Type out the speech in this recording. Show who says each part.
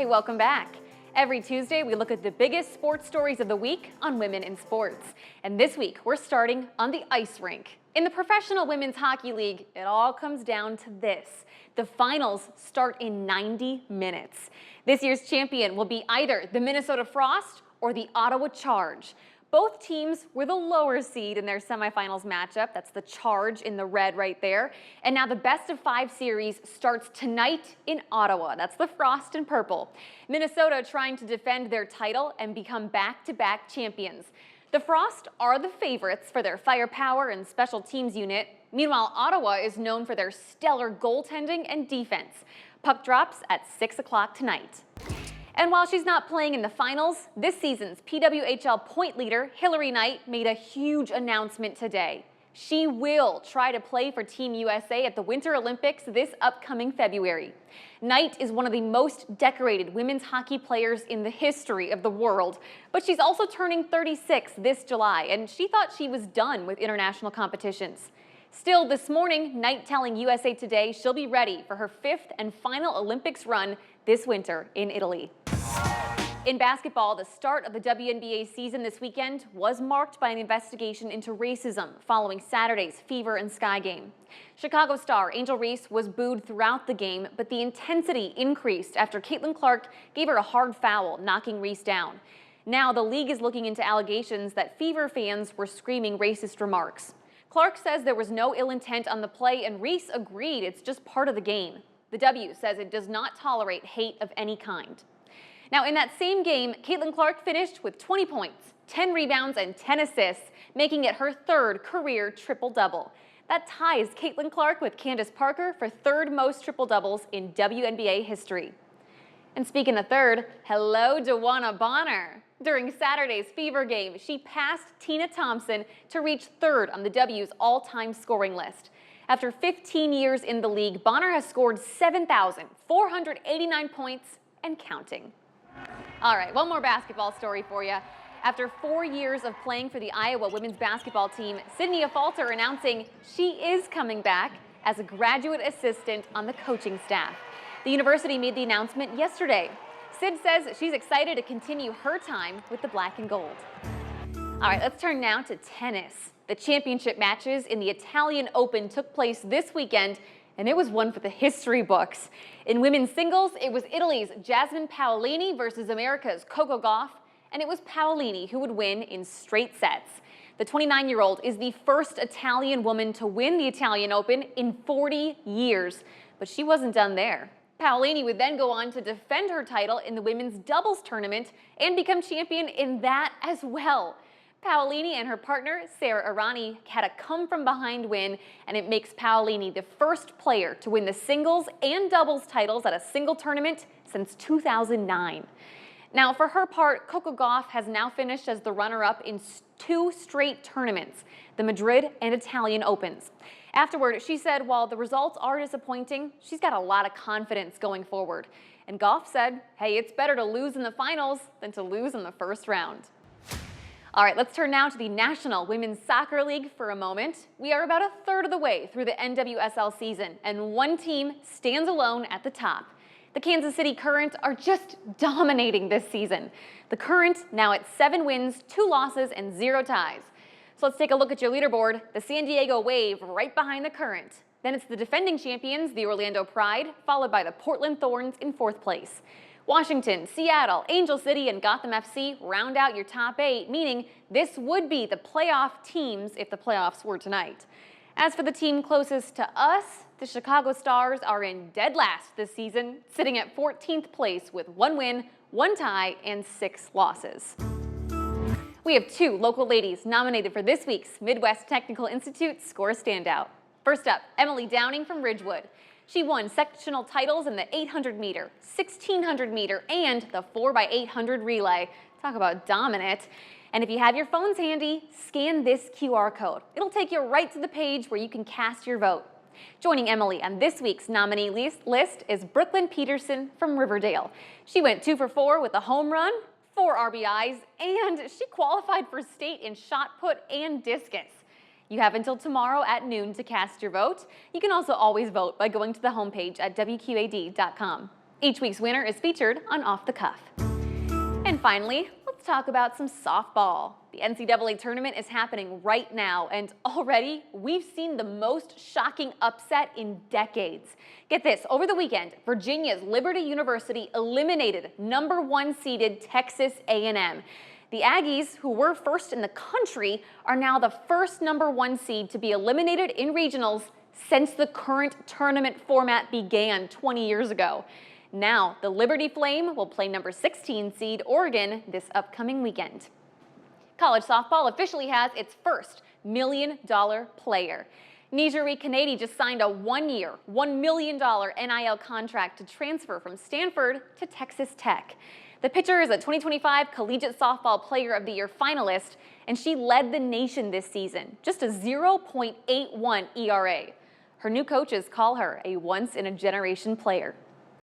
Speaker 1: Hey, welcome back. Every Tuesday, we look at the biggest sports stories of the week on Women in Sports. And this week, we're starting on the ice rink. In the Professional Women's Hockey League, it all comes down to this. The finals start in 90 minutes. This year's champion will be either the Minnesota Frost or the Ottawa Charge. Both teams were the lower seed in their semifinals matchup. That's the Charge in the red right there. And now the best-of-5 series starts tonight in Ottawa. That's the Frost in purple. Minnesota trying to defend their title and become back-to-back champions. The Frost are the favorites for their firepower and special teams unit. Meanwhile, Ottawa is known for their stellar goaltending and defense. Puck drops at 6 o'clock tonight. And while she's not playing in the finals, this season's PWHL point leader, Hillary Knight, made a huge announcement today. She will try to play for Team USA at the Winter Olympics this upcoming February. Knight is one of the most decorated women's hockey players in the history of the world, but she's also turning 36 this July, and she thought she was done with international competitions. Still, this morning, Knight telling USA Today she'll be ready for her 5th and final Olympics run this winter in Italy. In basketball, the start of the WNBA season this weekend was marked by an investigation into racism following Saturday's Fever and Sky game. Chicago star Angel Reese was booed throughout the game, but the intensity increased after Caitlin Clark gave her a hard foul, knocking Reese down. Now the league is looking into allegations that Fever fans were screaming racist remarks. Clark says there was no ill intent on the play, and Reese agreed it's just part of the game. The W says it does not tolerate hate of any kind. Now, in that same game, Caitlin Clark finished with 20 points, 10 rebounds, and 10 assists, making it her 3rd career triple-double. That ties Caitlin Clark with Candace Parker for 3rd most triple-doubles in WNBA history. And speaking of 3rd, hello, DeWanna Bonner. During Saturday's Fever game, she passed Tina Thompson to reach 3rd on the W's all-time scoring list. After 15 years in the league, Bonner has scored 7,489 points and counting. All right, one more basketball story for you. After 4 years of playing for the Iowa women's basketball team, Sydney Falter announcing she is coming back as a graduate assistant on the coaching staff. The university made the announcement yesterday. Sid says she's excited to continue her time with the black and gold. All right, let's turn now to tennis. The championship matches in the Italian Open took place this weekend, and it was one for the history books. In women's singles, it was Italy's Jasmine Paolini versus America's Coco Gauff, and it was Paolini who would win in straight sets. The 29-year-old is the first Italian woman to win the Italian Open in 40 years, but she wasn't done there. Paolini would then go on to defend her title in the women's doubles tournament and become champion in that as well. Paolini and her partner, Sara Errani, had a come-from-behind win, and it makes Paolini the first player to win the singles and doubles titles at a single tournament since 2009. Now, for her part, Coco Gauff has now finished as the runner-up in 2 straight tournaments, the Madrid and Italian Opens. Afterward, she said while the results are disappointing, she's got a lot of confidence going forward. And Gauff said, hey, it's better to lose in the finals than to lose in the first round. All right, let's turn now to the National Women's Soccer League for a moment. We are about a 1/3 of the way through the NWSL season, and one team stands alone at the top. The Kansas City Current are just dominating this season. The Current now at 7 wins, 2 losses, and 0 ties. So let's take a look at your leaderboard. The San Diego Wave right behind the Current. Then it's the defending champions, the Orlando Pride, followed by the Portland Thorns in 4th place. Washington, Seattle, Angel City, and Gotham FC round out your top 8, meaning this would be the playoff teams if the playoffs were tonight. As for the team closest to us, the Chicago Stars are in dead last this season, sitting at 14th place with 1 win, 1 tie, and 6 losses. We have 2 local ladies nominated for this week's Midwest Technical Institute Score Standout. First up, Emily Downing from Ridgewood. She won sectional titles in the 800-meter, 1600-meter, and the 4x800 relay. Talk about dominant. And if you have your phones handy, scan this QR code. It'll take you right to the page where you can cast your vote. Joining Emily on this week's nominee list is Brooklyn Peterson from Riverdale. She went 2 for 4 with a home run, 4 RBIs, and she qualified for state in shot put and discus. You have until tomorrow at noon to cast your vote. You can also always vote by going to the homepage at WQAD.com. Each week's winner is featured on Off the Cuff. And finally, let's talk about some softball. The NCAA tournament is happening right now, and already we've seen the most shocking upset in decades. Get this, over the weekend, Virginia's Liberty University eliminated #1 seeded Texas A&M. The Aggies, who were first in the country, are now the first #1 seed to be eliminated in regionals since the current tournament format began 20 years ago. Now, the Liberty Flame will play #16 seed Oregon this upcoming weekend. College softball officially has its first $1 million player. Nijari Kennedy just signed a one-year, $1 million NIL contract to transfer from Stanford to Texas Tech. The pitcher is a 2025 Collegiate Softball Player of the Year finalist, and she led the nation this season, just a 0.81 ERA. Her new coaches call her a once-in-a-generation player.